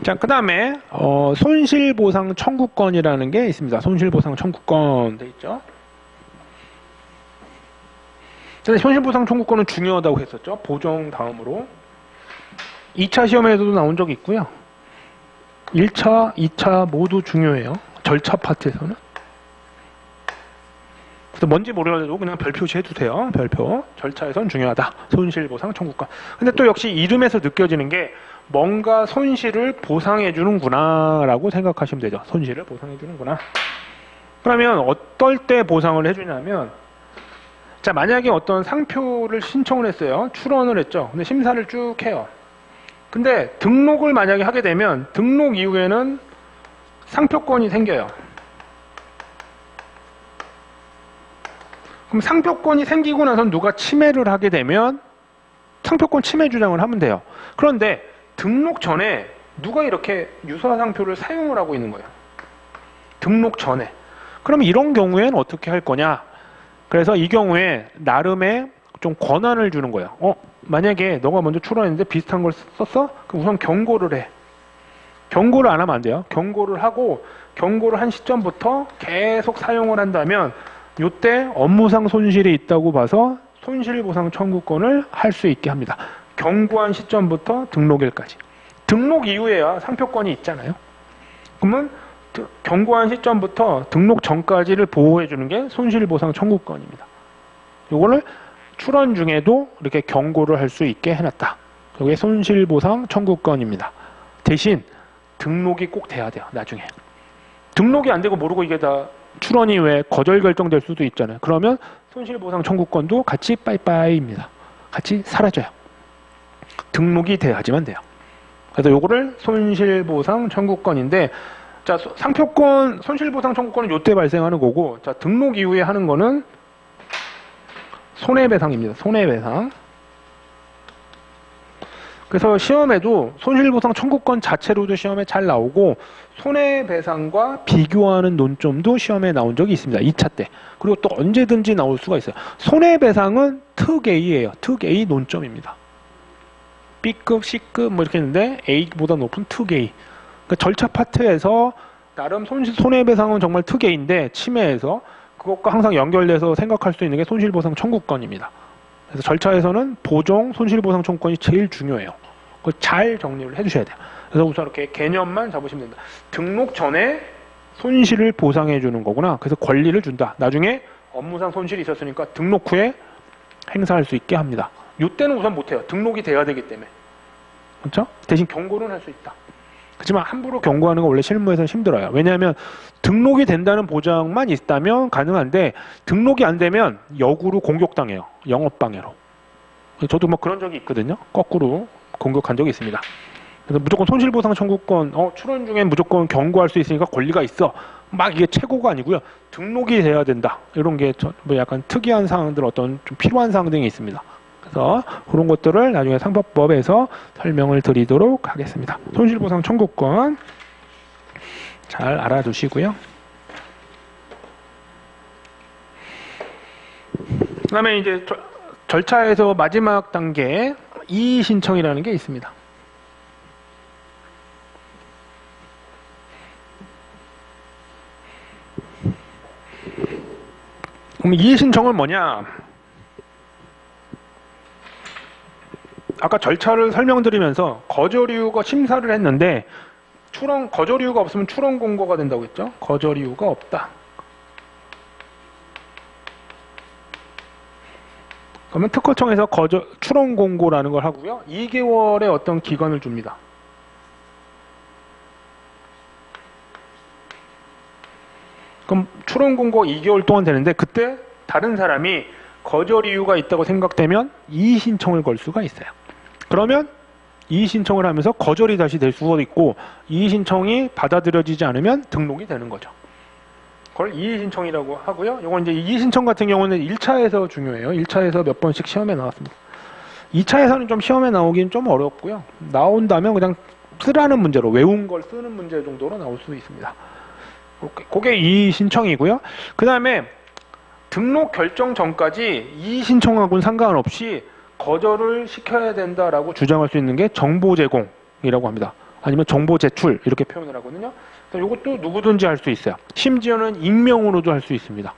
자, 그 다음에 손실보상 청구권이라는 게 있습니다. 손실보상 청구권 돼 있죠. 근데 손실보상 청구권은 중요하다고 했었죠. 보정 다음으로 2차 시험에도 나온 적이 있고요. 1차, 2차 모두 중요해요. 절차 파트에서는. 그래서 뭔지 모르더라도 그냥 별 표시해두세요. 별표. 절차에선 중요하다. 손실보상 청구권. 근데 또 역시 이름에서 느껴지는 게 뭔가 손실을 보상해주는구나 라고 생각하시면 되죠. 손실을 보상해주는구나. 그러면 어떨 때 보상을 해주냐면, 자, 만약에 어떤 상표를 신청을 했어요. 출원을 했죠. 근데 심사를 쭉 해요. 근데 등록을 만약에 하게 되면 등록 이후에는 상표권이 생겨요. 그럼 상표권이 생기고 나서 누가 침해를 하게 되면 상표권 침해 주장을 하면 돼요. 그런데 등록 전에 누가 이렇게 유사상표를 사용을 하고 있는 거예요. 등록 전에. 그럼 이런 경우에는 어떻게 할 거냐? 그래서 이 경우에 나름의 좀 권한을 주는 거예요. 만약에 너가 먼저 출원했는데 비슷한 걸 썼어? 그럼 우선 경고를 해. 경고를 안 하면 안 돼요. 경고를 하고 경고를 한 시점부터 계속 사용을 한다면 이때 업무상 손실이 있다고 봐서 손실보상 청구권을 할 수 있게 합니다. 경고한 시점부터 등록일까지. 등록 이후에야 상표권이 있잖아요. 그러면 경고한 시점부터 등록 전까지를 보호해 주는 게 손실보상 청구권입니다. 이거를 출원 중에도 이렇게 경고를 할 수 있게 해놨다. 이게 손실보상 청구권입니다. 대신 등록이 꼭 돼야 돼요. 나중에. 등록이 안 되고 모르고 이게 다 출원 이후에 거절 결정될 수도 있잖아요. 그러면 손실보상 청구권도 같이 빠이빠이입니다. 같이 사라져요. 등록이 돼야지만 돼요. 그래서 요거를 손실보상 청구권인데, 자, 상표권, 손실보상 청구권은 요때 발생하는 거고, 자, 등록 이후에 하는 거는 손해배상입니다. 손해배상. 그래서 시험에도 손실보상 청구권 자체로도 시험에 잘 나오고 손해배상과 비교하는 논점도 시험에 나온 적이 있습니다. 2차 때. 그리고 또 언제든지 나올 수가 있어요. 손해배상은 특 A예요. 특 A 논점입니다. B급, C급 뭐 이렇게 했는데 A보다 높은 특 A. 그러니까 절차 파트에서 나름 손해배상은 정말 특 A인데 침해해서 그것과 항상 연결돼서 생각할 수 있는 게 손실보상 청구권입니다. 그래서 절차에서는 보정, 손실보상 청구권이 제일 중요해요. 그걸 잘 정리를 해주셔야 돼요. 그래서 우선 이렇게 개념만 잡으시면 된다. 등록 전에 손실을 보상해 주는 거구나. 그래서 권리를 준다. 나중에 업무상 손실이 있었으니까 등록 후에 행사할 수 있게 합니다. 이때는 우선 못해요. 등록이 돼야 되기 때문에. 그렇죠? 대신 경고는 할 수 있다. 그렇지만 함부로 경고하는 건 원래 실무에서는 힘들어요. 왜냐하면 등록이 된다는 보장만 있다면 가능한데 등록이 안 되면 역으로 공격당해요. 영업방해로. 저도 뭐 그런 적이 있거든요. 거꾸로 공격한 적이 있습니다. 그래서 무조건 손실보상 청구권, 출원 중에 무조건 경고할 수 있으니까 권리가 있어. 막 이게 최고가 아니고요. 등록이 돼야 된다. 이런 게 뭐 약간 특이한 사항들, 어떤 좀 필요한 사항 등이 있습니다. 그래서 그런 것들을 나중에 상법법에서 설명을 드리도록 하겠습니다. 손실보상 청구권 잘 알아두시고요. 그 다음에 이제 절차에서 마지막 단계 이의 신청이라는 게 있습니다. 그럼 이의 신청은 뭐냐? 아까 절차를 설명드리면서 거절 이유가 심사를 했는데 거절 이유가 없으면 출원 공고가 된다고 했죠? 거절 이유가 없다. 그러면 특허청에서 출원 공고라는 걸 하고요. 2개월의 어떤 기간을 줍니다. 그럼 출원 공고 2개월 동안 되는데 그때 다른 사람이 거절 이유가 있다고 생각되면 이의 신청을 걸 수가 있어요. 그러면 이의 신청을 하면서 거절이 다시 될 수가 있고 이의 신청이 받아들여지지 않으면 등록이 되는 거죠. 그걸 이의 신청이라고 하고요. 이건 이제 이의 신청 같은 경우는 1차에서 중요해요. 1차에서 몇 번씩 시험에 나왔습니다. 2차에서는 좀 시험에 나오긴 좀 어렵고요. 나온다면 그냥 쓰라는 문제로, 외운 걸 쓰는 문제 정도로 나올 수 있습니다. 그게 이의 신청이고요. 그 다음에 등록 결정 전까지 이의 신청하고는 상관없이 거절을 시켜야 된다라고 주장할 수 있는 게 정보 제공이라고 합니다. 아니면 정보 제출 이렇게 표현을 하거든요. 이것도 누구든지 할 수 있어요. 심지어는 익명으로도 할 수 있습니다.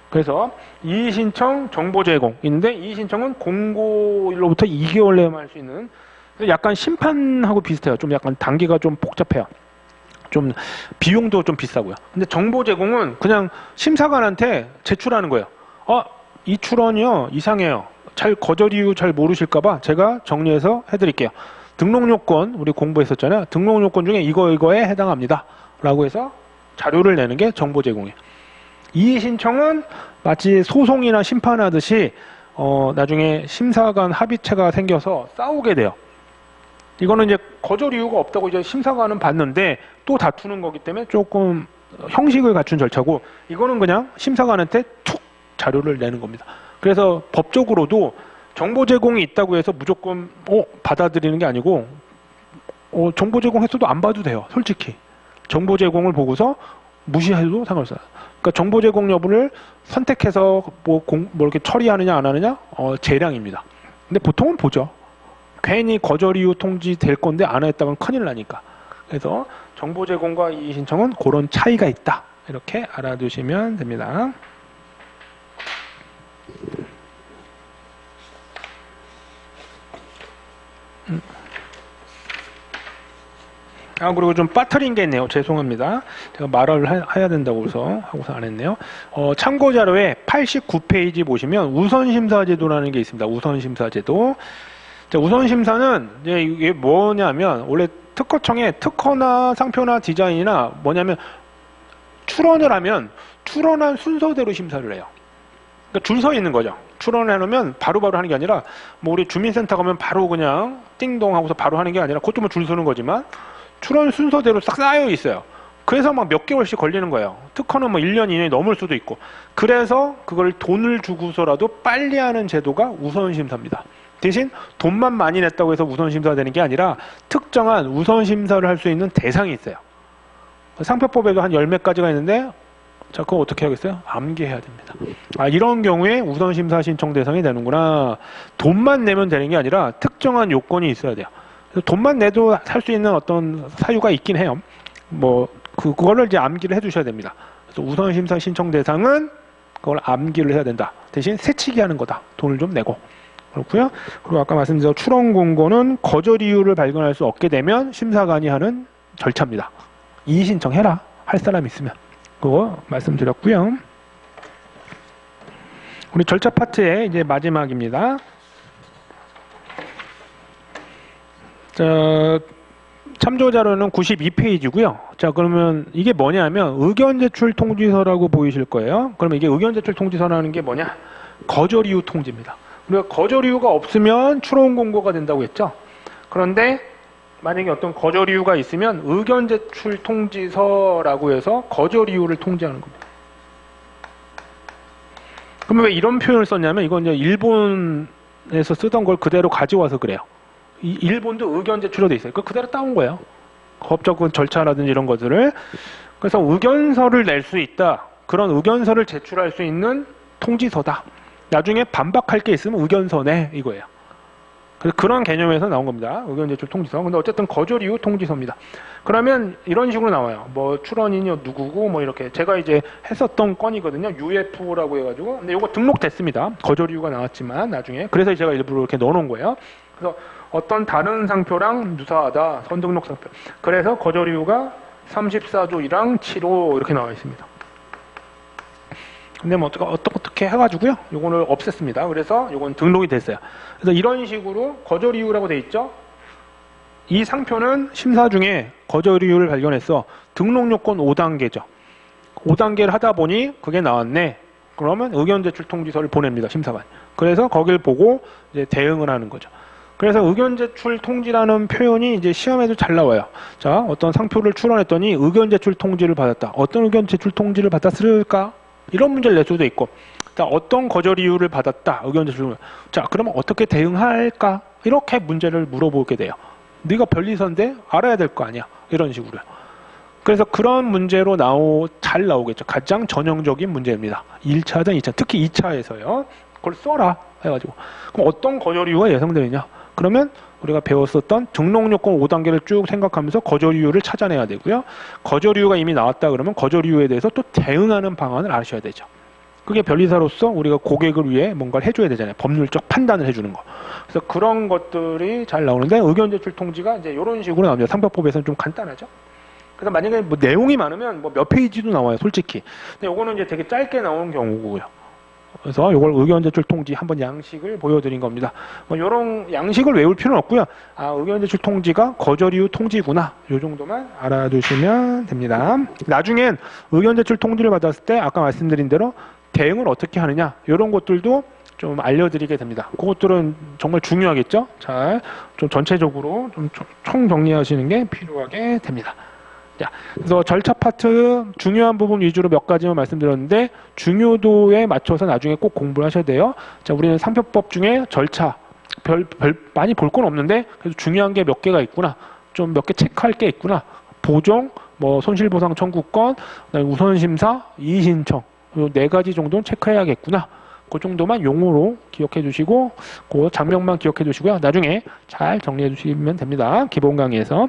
그래서 이의 신청, 정보 제공인데 이의 신청은 공고일로부터 2개월 내에만 할 수 있는 약간 심판하고 비슷해요. 좀 약간 단계가 좀 복잡해요. 좀 비용도 좀 비싸고요. 근데 정보 제공은 그냥 심사관한테 제출하는 거예요. 이 출원이요 이상해요. 잘 거절 이유 잘 모르실까봐 제가 정리해서 해드릴게요. 등록 요건 우리 공부했었잖아요. 등록 요건 중에 이거에 해당합니다. 라고 해서 자료를 내는 게 정보 제공이에요. 이의 신청은 마치 소송이나 심판하듯이 나중에 심사관 합의체가 생겨서 싸우게 돼요. 이거는 이제 거절 이유가 없다고 이제 심사관은 봤는데 또 다투는 거기 때문에 조금 형식을 갖춘 절차고 이거는 그냥 심사관한테 툭 자료를 내는 겁니다. 그래서 법적으로도 정보 제공이 있다고 해서 무조건 받아들이는 게 아니고 정보 제공했어도 안 봐도 돼요. 솔직히 정보 제공을 보고서 무시해도 상관없어요. 그러니까 정보 제공 여부를 선택해서 뭐 이렇게 처리하느냐 안 하느냐 재량입니다. 근데 보통은 보죠. 괜히 거절 이유 통지 될 건데 안 했다면 큰일 나니까. 그래서 정보 제공과 이의 신청은 그런 차이가 있다. 이렇게 알아두시면 됩니다. 그리고 좀 빠뜨린 게 있네요. 죄송합니다. 제가 말을 해야 된다고 해서 하고서 안 했네요. 참고 자료에 89페이지 보시면 우선심사제도라는 게 있습니다. 우선심사제도. 우선심사는 이게 뭐냐면 원래 특허청에 특허나 상표나 디자인이나 뭐냐면 출원을 하면 출원한 순서대로 심사를 해요. 그러니까 줄 서 있는 거죠. 출원을 해놓으면 바로바로 하는 게 아니라 뭐 우리 주민센터 가면 바로 그냥 띵동 하고서 바로 하는 게 아니라 그것도 뭐 줄 서는 거지만 출원 순서대로 싹 쌓여 있어요. 그래서 막 몇 개월씩 걸리는 거예요. 특허는 뭐 1년 이내에 넘을 수도 있고. 그래서 그걸 돈을 주고서라도 빨리 하는 제도가 우선심사입니다. 대신 돈만 많이 냈다고 해서 우선심사가 되는 게 아니라 특정한 우선심사를 할 수 있는 대상이 있어요. 상표법에도 한 10몇 가지가 있는데 자, 그거 어떻게 하겠어요? 암기해야 됩니다. 이런 경우에 우선심사 신청 대상이 되는구나. 돈만 내면 되는 게 아니라 특정한 요건이 있어야 돼요. 그래서 돈만 내도 살 수 있는 어떤 사유가 있긴 해요. 뭐 그거를 이제 암기를 해두셔야 됩니다. 그래서 우선심사 신청 대상은 그걸 암기를 해야 된다. 대신 새치기 하는 거다. 돈을 좀 내고. 그렇고요. 그리고 아까 말씀드린 출원 공고는 거절 이유를 발견할 수 없게 되면 심사관이 하는 절차입니다. 이의 신청해라. 할 사람 있으면. 그거 말씀드렸고요. 우리 절차 파트의 이제 마지막입니다. 자, 참조 자료는 92페이지고요. 자, 그러면 이게 뭐냐면 의견 제출 통지서라고 보이실 거예요. 그러면 이게 의견 제출 통지서라는 게 뭐냐? 거절 이유 통지입니다. 우리가 거절 이유가 없으면 출원 공고가 된다고 했죠. 그런데 만약에 어떤 거절 이유가 있으면 의견 제출 통지서라고 해서 거절 이유를 통지하는 겁니다. 그러면 왜 이런 표현을 썼냐면 이건 이제 일본에서 쓰던 걸 그대로 가져와서 그래요. 일본도 의견 제출로 돼 있어요. 그대로 따온 거예요. 법적 절차라든지 이런 것들을. 그래서 의견서를 낼 수 있다. 그런 의견서를 제출할 수 있는 통지서다. 나중에 반박할 게 있으면 의견서 내 이거예요. 그래서 그런 개념에서 나온 겁니다. 의견 제출 통지서. 근데 어쨌든 거절 이유 통지서입니다. 그러면 이런 식으로 나와요. 뭐 출원인이 누구고 뭐 이렇게 제가 이제 했었던 건이거든요. UFO라고 해가지고. 근데 이거 등록됐습니다. 거절 이유가 나왔지만 나중에. 그래서 제가 일부러 이렇게 넣어놓은 거예요. 그래서 어떤 다른 상표랑 유사하다. 선등록 상표. 그래서 거절 이유가 34조 1항 7호 이렇게 나와 있습니다. 근데 뭐 어떻게 해가지고요. 요거를 없앴습니다. 그래서 요건 등록이 됐어요. 그래서 이런 식으로 거절 이유라고 돼 있죠. 이 상표는 심사 중에 거절 이유를 발견했어. 등록 요건 5단계죠. 5단계를 하다 보니 그게 나왔네. 그러면 의견 제출 통지서를 보냅니다. 심사관. 그래서 거길 보고 이제 대응을 하는 거죠. 그래서 의견 제출 통지라는 표현이 이제 시험에도 잘 나와요. 자, 어떤 상표를 출원했더니 의견 제출 통지를 받았다. 어떤 의견 제출 통지를 받았을까? 이런 문제를 낼 수도 있고, 자, 어떤 거절 이유를 받았다. 의견 제출. 자, 그러면 어떻게 대응할까? 이렇게 문제를 물어보게 돼요. 네가 변리서인데 알아야 될 거 아니야. 이런 식으로요. 그래서 그런 문제로 잘 나오겠죠. 가장 전형적인 문제입니다. 1차든 2차, 특히 2차에서요. 그걸 써라 해가지고. 그럼 어떤 거절 이유가 예상되느냐? 그러면 우리가 배웠었던 등록 요건 5단계를 쭉 생각하면서 거절 이유를 찾아내야 되고요. 거절 이유가 이미 나왔다 그러면 거절 이유에 대해서 또 대응하는 방안을 아셔야 되죠. 그게 변리사로서 우리가 고객을 위해 뭔가를 해줘야 되잖아요. 법률적 판단을 해주는 거. 그래서 그런 것들이 잘 나오는데 의견 제출 통지가 이제 이런 식으로 나옵니다. 상표법에서는 좀 간단하죠. 그래서 만약에 뭐 내용이 많으면 뭐 몇 페이지도 나와요, 솔직히. 근데 요거는 이제 되게 짧게 나오는 경우고요. 그래서 이걸 의견 제출 통지 한번 양식을 보여드린 겁니다. 뭐 이런 양식을 외울 필요는 없고요. 아, 의견 제출 통지가 거절 이유 통지구나. 이 정도만 알아두시면 됩니다. 나중엔 의견 제출 통지를 받았을 때 아까 말씀드린 대로 대응을 어떻게 하느냐 이런 것들도 좀 알려드리게 됩니다. 그것들은 정말 중요하겠죠. 잘 좀 전체적으로 좀 총 정리하시는 게 필요하게 됩니다. 자, 그래서 절차 파트 중요한 부분 위주로 몇 가지만 말씀드렸는데 중요도에 맞춰서 나중에 꼭 공부를 하셔야 돼요. 자, 우리는 상표법 중에 절차 별 많이 볼 건 없는데 그래도 중요한 게 몇 개가 있구나. 좀 몇 개 체크할 게 있구나. 보정, 뭐 손실보상 청구권, 우선 심사, 이의 신청 이 4가지 정도는 체크해야겠구나. 그 정도만 용어로 기억해 주시고 그 장면만 기억해 두시고요. 나중에 잘 정리해 주시면 됩니다. 기본 강의에서.